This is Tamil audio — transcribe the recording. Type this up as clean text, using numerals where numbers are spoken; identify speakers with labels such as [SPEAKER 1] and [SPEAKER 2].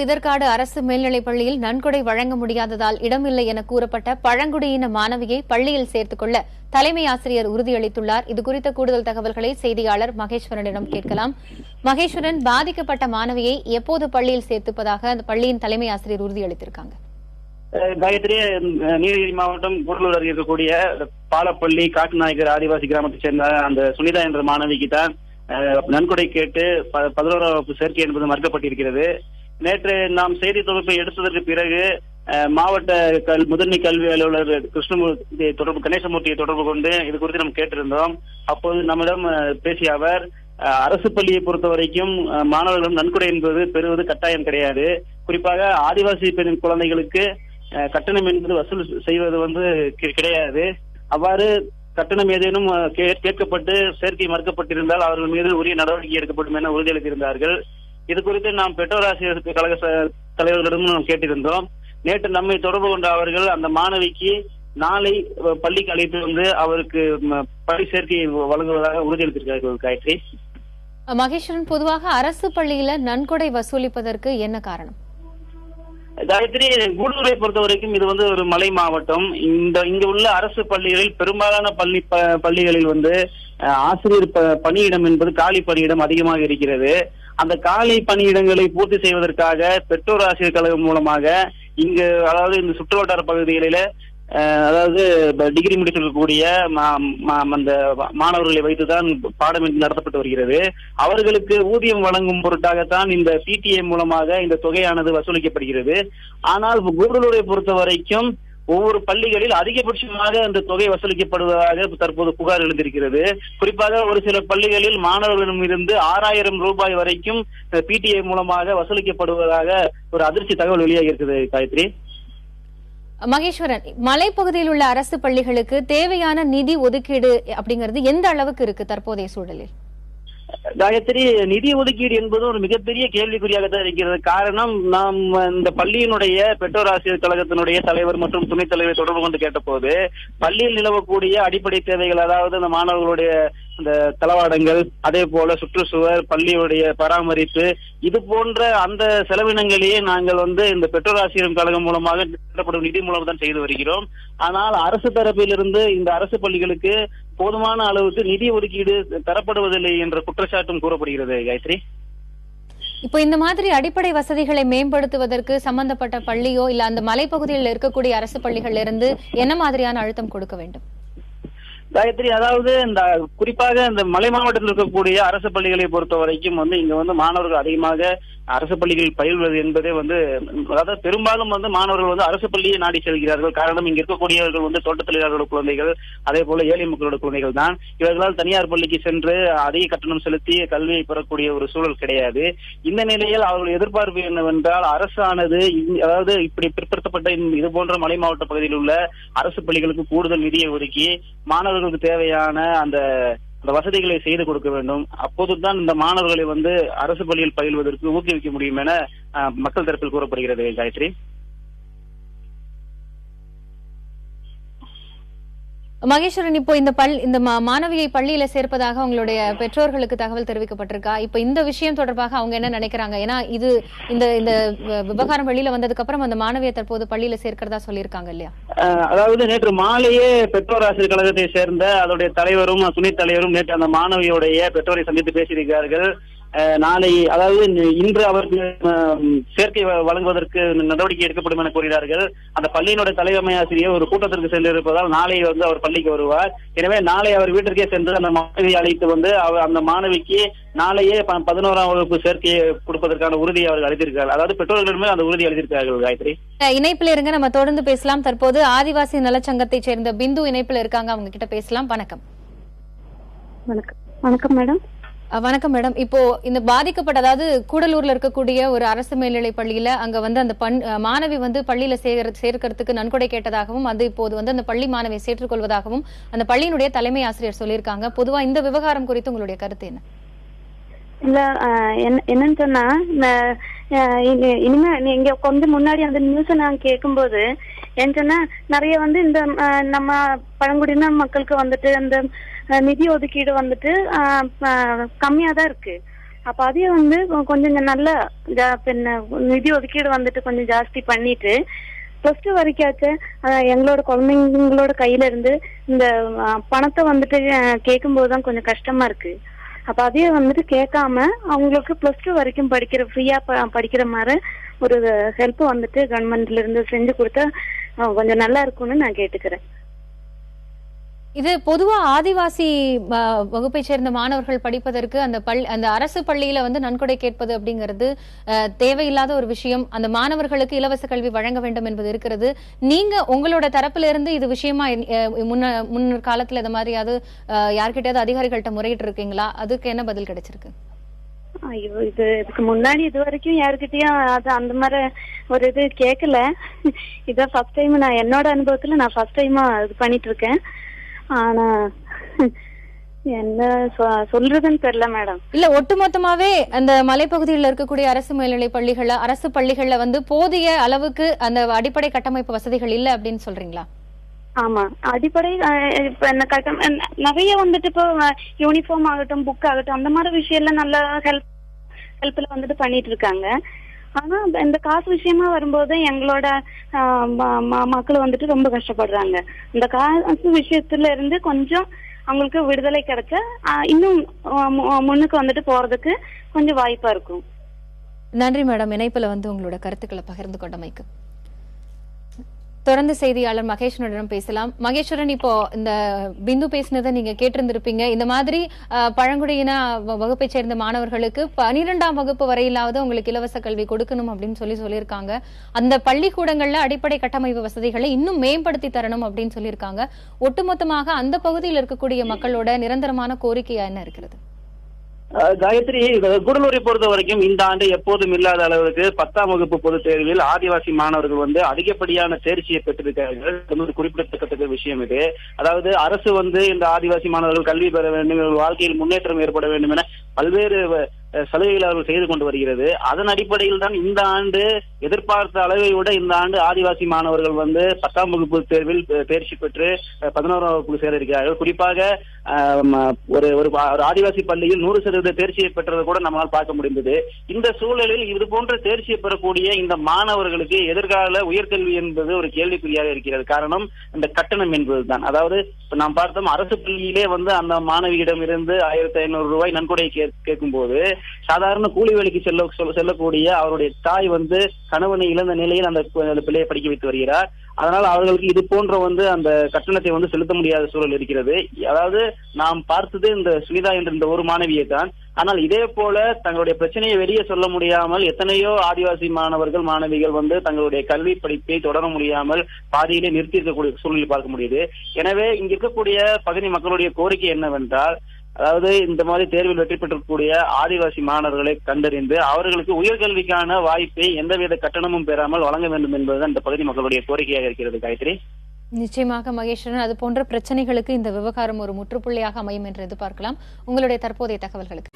[SPEAKER 1] பிதற்காடு அரசு மேல்நிலைப் பள்ளியில் நன்கொடை வழங்க முடியாததால் இடமில்லை என கூறப்பட்ட பழங்குடியின மாணவியை பள்ளியில் சேர்த்துக் கொள்ள தலைமை ஆசிரியர் உறுதியளித்துள்ளார். இதுகுறித்த கூடுதல் தகவல்களை செய்தியாளர் மகேஸ்வரனிடம் கேட்கலாம். மகேஸ்வரன், பாதிக்கப்பட்ட மாணவியை எப்போது பள்ளியில் சேர்த்துப்பதாக அந்த பள்ளியின் தலைமை ஆசிரியர் உறுதியளித்திருக்காங்க?
[SPEAKER 2] காயத்ரி, நீலகிரி மாவட்டம் கூடலூர் அருகே இருக்கக்கூடிய பாலப்பள்ளி காட்டுநாயக்கர் ஆதிவாசி கிராமத்தைச் சேர்ந்த அந்த சுனிதா என்ற மாணவிக்கு தான் நன்கொடை கேட்டு 11ஆம் வகுப்பு சேர்க்கை என்பது மறுக்கப்பட்டிருக்கிறது. நேற்று நாம் செய்தி தொகுப்பை எடுத்ததற்கு பிறகு மாவட்ட முதன்மை கல்வி அலுவலர் கணேசமூர்த்தியை தொடர்பு கொண்டு இது குறித்து நாம் கேட்டிருந்தோம். அப்போது நம்மிடம் பேசிய அவர், அரசு பள்ளியை பொறுத்த வரைக்கும் மாணவர்களிடம் நன்கொடை என்பது பெறுவது கட்டாயம் கிடையாது. குறிப்பாக ஆதிவாசி பெண் குழந்தைகளுக்கு கட்டணம் என்பது வசூல் செய்வது கிடையாது. அவ்வாறு கட்டணம் ஏதேனும் கேட்கப்பட்டு சேர்க்கை மறுக்கப்பட்டிருந்தால் அவர்கள் மீது உரிய நடவடிக்கை எடுக்கப்படும் என உறுதியளித்திருந்தார்கள். இது குறித்து நாம் பெற்றோர் ஆசிரியர் கழக தலைவர்களிடமும் நாம் கேட்டிருந்தோம். நேற்று நம்மை தொடர்பு கொண்ட அவர்கள் அந்த மாணவிக்கு நாளை பள்ளிக்கு அழைத்து வந்து அவருக்கு பள்ளி சேர்க்கை வழங்குவதாக உறுதியளித்திருக்கிறார்கள். காயத்ரி,
[SPEAKER 1] மகேஸ்வரன், பொதுவாக அரசு பள்ளியில நன்கொடை வசூலிப்பதற்கு என்ன காரணம்?
[SPEAKER 2] காயத்ரி, கூடலூரை பொறுத்த வரைக்கும் இது ஒரு மலை மாவட்டம். இங்க உள்ள அரசு பள்ளிகளில் பெரும்பாலான பள்ளிகளில் ஆசிரியர் பணியிடம் என்பது காலி பணியிடம் அதிகமாக இருக்கிறது. அந்த காலி பணியிடங்களை பூர்த்தி செய்வதற்காக பெற்றோர் ஆசிரியர் கழகம் மூலமாக இங்கு, அதாவது இந்த சுற்றுவட்டார பகுதிகளில டிகிரி முடித்திருக்கக்கூடிய அந்த மாணவர்களை வைத்துதான் பாடம் நடத்தப்பட்டு வருகிறது. அவர்களுக்கு ஊதியம் வழங்கும் பொருட்டாகத்தான் இந்த PTA மூலமாக இந்த தொகையானது வசூலிக்கப்படுகிறது. ஆனால் கூடலூரை பொறுத்த வரைக்கும் ஒவ்வொரு பள்ளிகளில் அதிகபட்சமாக அந்த தொகை வசூலிக்கப்படுவதாக தற்போது புகார் எழுந்திருக்கிறது. குறிப்பாக ஒரு சில பள்ளிகளில் மாணவர்களிடம் இருந்து 6000 ரூபாய் வரைக்கும் PTA மூலமாக வசூலிக்கப்படுவதாக ஒரு அதிர்ச்சி தகவல் வெளியாகி இருக்குது. காயத்ரி,
[SPEAKER 1] மகேஸ்வரன், மலைப்பகுதியில் உள்ள அரசு பள்ளிகளுக்கு தேவையான நிதி ஒதுக்கீடு அப்படிங்கிறது எந்த அளவுக்கு இருக்கு தற்போதைய சூழலில்?
[SPEAKER 2] காயத்ரி, நிதி ஒதுக்கீடு என்பது ஒரு மிகப்பெரிய கேள்விக்குறியாகத்தான் இருக்கிறது. காரணம், நாம் இந்த பள்ளியினுடைய பெற்றோர் ஆசிரியர் கழகத்தினுடைய தலைவர் மற்றும் துணைத் தலைவரை தொடர்பு கொண்டு கேட்டபோது, பள்ளியில் நிலவக்கூடிய அடிப்படை தேவைகள், அதாவது இந்த மாணவர்களுடைய இந்த தளவாடங்கள், அதே போல சுற்றுச்சுவர், பள்ளியுடைய பராமரிப்பு, இது போன்ற அந்த செலவினங்களையே நாங்கள் இந்த பெற்றோர் ஆசிரியர் கழகம் மூலமாக திட்டப்படும் நிதி மூலம் தான் செய்து வருகிறோம். ஆனால் அரசு தரப்பிலிருந்து இந்த அரசு பள்ளிகளுக்கு போதுமான அளவுக்கு நிதி ஒதுக்கீடு தரப்படுவதில்லை என்ற குற்றச்சாட்டும் கூறப்படுகிறது. காயத்ரி,
[SPEAKER 1] இப்போ இந்த மாதிரி அடிப்படை வசதிகளை மேம்படுத்துவதற்கு சம்பந்தப்பட்ட பள்ளியோ இல்ல அந்த மலைப்பகுதியில் இருக்கக்கூடிய அரசு பள்ளிகள்ல இருந்து என்ன மாதிரியான அழுத்தம் கொடுக்க வேண்டும்?
[SPEAKER 2] காயத்ரி, அதாவது இந்த குறிப்பாக இந்த மலை மாவட்டத்தில் இருக்கக்கூடிய அரசு பள்ளிகளை பொறுத்த வரைக்கும் இங்க மாணவர்கள் அதிகமாக அரசு பள்ளிகளில் பயில்வது என்பதே அதாவது பெரும்பாலும் மாணவர்கள் அரசு பள்ளியை நாடி செல்கிறார்கள். காரணம், இங்க இருக்கக்கூடியவர்கள் தோட்ட தொழிலாளர்களோட குழந்தைகள், அதே போல ஏழை மக்களோட குழந்தைகள் தான். இவர்களால் தனியார் பள்ளிக்கு சென்று அதிக கட்டணம் செலுத்தி கல்வியை பெறக்கூடிய ஒரு சூழல் கிடையாது. இந்த நிலையில் அவர்கள் எதிர்பார்ப்பு என்னவென்றால், அரசானது அதாவது இப்படி பிற்படுத்தப்பட்ட இது போன்ற மலை மாவட்ட பகுதியில் உள்ள அரசு பள்ளிகளுக்கு கூடுதல் நிதியை ஒதுக்கி மாணவர்களுக்கு தேவையான அந்த வசதிகளை செய்து கொடுக்க வேண்டும். அப்போதுதான் இந்த மாணவர்களை அரசு பள்ளியில் பயில்வதற்கு ஊக்குவிக்க முடியும் என மக்கள் தரப்பில் கூறப்படுகிறது. காயத்ரி,
[SPEAKER 1] மகேஸ்வரன், இப்போ இந்த மாணவியை பள்ளியில சேர்ப்பதாக உங்களுடைய பெற்றோர்களுக்கு தகவல் தெரிவிக்கப்பட்டிருக்கா? இப்ப இந்த விஷயம் தொடர்பாக அவங்க என்ன நினைக்கிறாங்க? ஏன்னா இந்த விவகாரம் வெளியில வந்ததுக்கு அப்புறம் அந்த மாணவியை தற்போது பள்ளியில சேர்க்கிறதா சொல்லியிருக்காங்க இல்லையா?
[SPEAKER 2] அதாவது நேற்று மாலையே பெற்றோர் ஆசிரியர் கழகத்தை சேர்ந்த அதோடைய தலைவரும் துணைத் தலைவரும் நேற்று அந்த மாணவியுடைய பெற்றோரை சந்தித்து பேசியிருக்கிறார்கள். நாளை, அதாவது இன்று அவருக்கு சேர்க்கை வழங்குவதற்கு நடவடிக்கை எடுக்கப்படும் என கூறினார்கள். அந்த பள்ளியினுடைய தலைமை ஆசிரியர் ஒரு கூட்டத்திற்கு சென்றிருப்பதால் நாளை அவர் பள்ளிக்கு வருவார். எனவே நாளை அவர் வீட்டிற்கே சென்று அந்த மாணவியை அழைத்து அந்த மாணவிக்கு நாளையே 11ஆம் வகுப்பு சேர்க்கையை கொடுப்பதற்கான உறுதியை அவர்கள் அளித்திருக்கிறார்கள். அதாவது பெற்றோர்களிடமே அந்த உறுதி அளித்திருக்கிறார்கள். காயத்ரி,
[SPEAKER 1] இணைப்பில் இருங்க, நம்ம தொடர்ந்து பேசலாம். தற்போது ஆதிவாசி நலச்சங்கத்தை சேர்ந்த பிந்து இணைப்பில் இருக்காங்க, அவங்க கிட்ட பேசலாம். வணக்கம்.
[SPEAKER 3] வணக்கம் மேடம்.
[SPEAKER 1] வணக்கம் மேடம். இப்போ இந்த பாதிக்கப்பட்ட, அதாவது கூடலூர்ல இருக்கக்கூடிய ஒரு அரசு மேல்நிலை பள்ளியில அங்க அந்த மாணவி பள்ளியில சேர்க்கறதுக்கு நன்கொடை கேட்டதாகவும் அது இப்போது அந்த பள்ளி மாணவியை சேர்த்துக் கொள்வதாகவும் அந்த பள்ளியினுடைய தலைமை ஆசிரியர் சொல்லியிருக்காங்க. பொதுவா இந்த விவகாரம் குறித்து உங்களுடைய கருத்து என்ன?
[SPEAKER 3] இல்ல, என்னன்னு சொன்னா, இனிமே நீங்க கொஞ்சம் முன்னாடி அந்த நியூஸ நான் கேட்கும்போது என்ன சொன்னா, நிறைய இந்த நம்ம பழங்குடியின மக்களுக்கு அந்த நிதி ஒதுக்கீடு கம்மியா தான் இருக்கு. அப்ப அதையும் வந்து கொஞ்சம் நல்ல நிதி ஒதுக்கீடு வந்துட்டு கொஞ்சம் ஜாஸ்தி பண்ணிட்டு +2 வரைக்காச்சு எங்களோட குழந்தைங்களோட கையில இருந்து இந்த பணத்தை வந்துட்டு கேட்கும் போதுதான் கொஞ்சம் கஷ்டமா இருக்கு. அப்ப அதையும் வந்துட்டு கேட்காம அவங்களுக்கு +2 வரைக்கும் ஃப்ரீயா படிக்கிற மாதிரி ஒரு ஹெல்ப் வந்துட்டு கவர்மெண்ட்ல இருந்து செஞ்சு கொடுத்தா கொஞ்சம் நல்லா இருக்கும்னு நான் கேட்டுக்கிறேன்.
[SPEAKER 1] இது பொதுவா ஆதிவாசி வகுப்பை சேர்ந்த மாணவர்கள் படிப்பதற்கு அந்த அரசு பள்ளியில வந்து நன்கொடை கேட்பது அப்படிங்கிறது தேவையில்லாத ஒரு விஷயம். அந்த மாணவர்களுக்கு இலவச கல்வி வழங்க வேண்டும் என்பது இருக்கிறது. நீங்க உங்களோட தரப்புல இருந்து இது விஷயமா முன்னர் காலத்துல இந்த மாதிரியாவது யார்கிட்டயாவது அதிகாரிகள்ட்ட முறையிட்டு இருக்கீங்களா? அதுக்கு என்ன பதில் கிடைச்சிருக்கு?
[SPEAKER 3] ஐயோ, இதுக்கு முன்னாடி இது வரைக்கும் யாருக்கிட்டயும் அது அந்த மாதிரி ஒரு இது கேட்கல. இதான் ஃபர்ஸ்ட் டைம் நான் என்னோட அனுபவத்துல நான் ஃபர்ஸ்ட் டைமா இது பண்ணிட்டு இருக்கேன். ஆனா என்ன சொல்றதுன்னு தெரியல மேடம்.
[SPEAKER 1] இல்ல, ஒட்டுமொத்தமாவே அந்த மலைப்பகுதியில் இருக்கக்கூடிய அரசு மேல்நிலை பள்ளிகள்ல அரசு பள்ளிகள்ல வந்து போதிய அளவுக்கு அந்த அடிப்படை கட்டமைப்பு வசதிகள் இல்ல அப்படின்னு சொல்றீங்களா?
[SPEAKER 3] ஆமா, அடிப்படை நிறைய வந்துட்டு இப்போ யூனிஃபார்ம் ஆகட்டும், புக் ஆகட்டும், அந்த மாதிரி விஷயம் எல்லாம் நல்ல ஹெல்ப்ல வந்துட்டு பண்ணிட்டு இருக்காங்க. ஆனா இந்த காசு விஷயமா வரும்போது எங்களோட மக்கள் வந்துட்டு ரொம்ப கஷ்டப்படுறாங்க. இந்த காசு விஷயத்துல இருந்து கொஞ்சம் அவங்களுக்கு விடுதலை கிடைச்ச இன்னும் முன்னுக்கு வந்துட்டு போறதுக்கு கொஞ்சம் வாய்ப்பா இருக்கும்.
[SPEAKER 1] நன்றி மேடம், இணைப்புல வந்து உங்களோட கருத்துக்களை பகிர்ந்து கொண்டமைக்கு. தொடர்ந்து செய்தியாளர் மகேஸ்வரனிடம் பேசலாம். மகேஸ்வரன், இப்போ இந்த பிந்து பேசினதை நீங்க கேட்டிருந்திருப்பீங்க. இந்த மாதிரி பழங்குடியின வகுப்பை சேர்ந்த மாணவர்களுக்கு 12ஆம் வகுப்பு வரையிலாவது உங்களுக்கு இலவச கல்வி கொடுக்கணும் அப்படின்னு சொல்லியிருக்காங்க. அந்த பள்ளிக்கூடங்கள்ல அடிப்படை கட்டமைப்பு வசதிகளை இன்னும் மேம்படுத்தி தரணும் அப்படின்னு சொல்லியிருக்காங்க. ஒட்டுமொத்தமாக அந்த பகுதியில் இருக்கக்கூடிய மக்களோட நிரந்தரமான கோரிக்கையா என்ன இருக்கிறது?
[SPEAKER 2] காயத்ரி, கூடலூரை பொறுத்த வரைக்கும் இந்த ஆண்டு எப்போதும் இல்லாத அளவுக்கு 10ஆம் வகுப்பு பொதுத் தேர்வில் ஆதிவாசி மாணவர்கள் வந்து அதிகப்படியான தேர்ச்சியை பெற்றிருக்கிறார்கள். குறிப்பிடத்தக்க விஷயம் இது. அதாவது அரசு வந்து இந்த ஆதிவாசி மாணவர்கள் கல்வி பெற வேண்டும், வாழ்க்கையில் முன்னேற்றம் ஏற்பட வேண்டும் என பல்வேறு சலுகைகள் அவர்கள் செய்து கொண்டு வருகிறது. அதன் அடிப்படையில் தான் இந்த ஆண்டு எதிர்பார்த்த அளவை விட இந்த ஆண்டு ஆதிவாசி மாணவர்கள் வந்து 10ஆம் வகுப்பு தேர்வில் தேர்ச்சி பெற்று 11ஆம் வகுப்புக்கு சேர இருக்கிறார்கள். குறிப்பாக ஒரு ஆதிவாசி பள்ளியில் 100% தேர்ச்சியை பெற்றதை கூட நம்மளால் பார்க்க முடிந்தது. இந்த சூழலில் இது போன்ற தேர்ச்சியை பெறக்கூடிய இந்த மாணவர்களுக்கு எதிர்கால உயர்கல்வி என்பது ஒரு கேள்விக்குறியாக இருக்கிறது. காரணம் இந்த கட்டணம் என்பதுதான். அதாவது நாம் பார்த்தோம், அரசு பள்ளியிலே வந்து அந்த மாணவியிடம் இருந்து 1500 ரூபாய் நன்கொடை கேட்கும் போது சாதாரண கூலி வேலைக்கு செல்லக்கூடிய அவருடைய தாய் வந்து கணவனை இழந்த நிலையில் அந்த பிள்ளையை படிக்க வைத்து வருகிறார். அதனால் அவர்களுக்கு இது போன்ற வந்து அந்த கட்டணத்தை வந்து செலுத்த முடியாத சூழல் இருக்கிறது. அதாவது நாம் பார்த்தது இந்த சுனிதா என்ற இந்த ஒரு மாணவியை தான். ஆனால் இதே போல தங்களுடைய பிரச்சனையை வெளியே சொல்ல முடியாமல் எத்தனையோ ஆதிவாசி மாணவர்கள் மாணவிகள் வந்து தங்களுடைய கல்வி படிப்பை தொடர முடியாமல் பாதியிலே நிறுத்தி இருக்கக்கூடிய சூழலில் பார்க்க முடியுது. எனவே இங்க இருக்கக்கூடிய பகுதி மக்களுடைய கோரிக்கை என்னவென்றால், அதாவது இந்த மாதிரி தேர்வில் வெற்றி பெற்றக்கூடிய ஆதிவாசி மாணவர்களை கண்டறிந்து அவர்களுக்கு உயர்கல்விக்கான வாய்ப்பை எந்தவித கட்டணமும் பெறாமல் வழங்க வேண்டும் என்பதுதான் இந்த பகுதி மக்களுடைய கோரிக்கையாக இருக்கிறது. காயத்ரி,
[SPEAKER 1] நிச்சயமாக மகேஸ்வரன், அது போன்ற பிரச்சனைகளுக்கு இந்த விவகாரம் ஒரு முற்றுப்புள்ளியாக அமையும் என்று எதிர்பார்க்கலாம். உங்களுடைய தற்போதைய தகவல்களுக்கு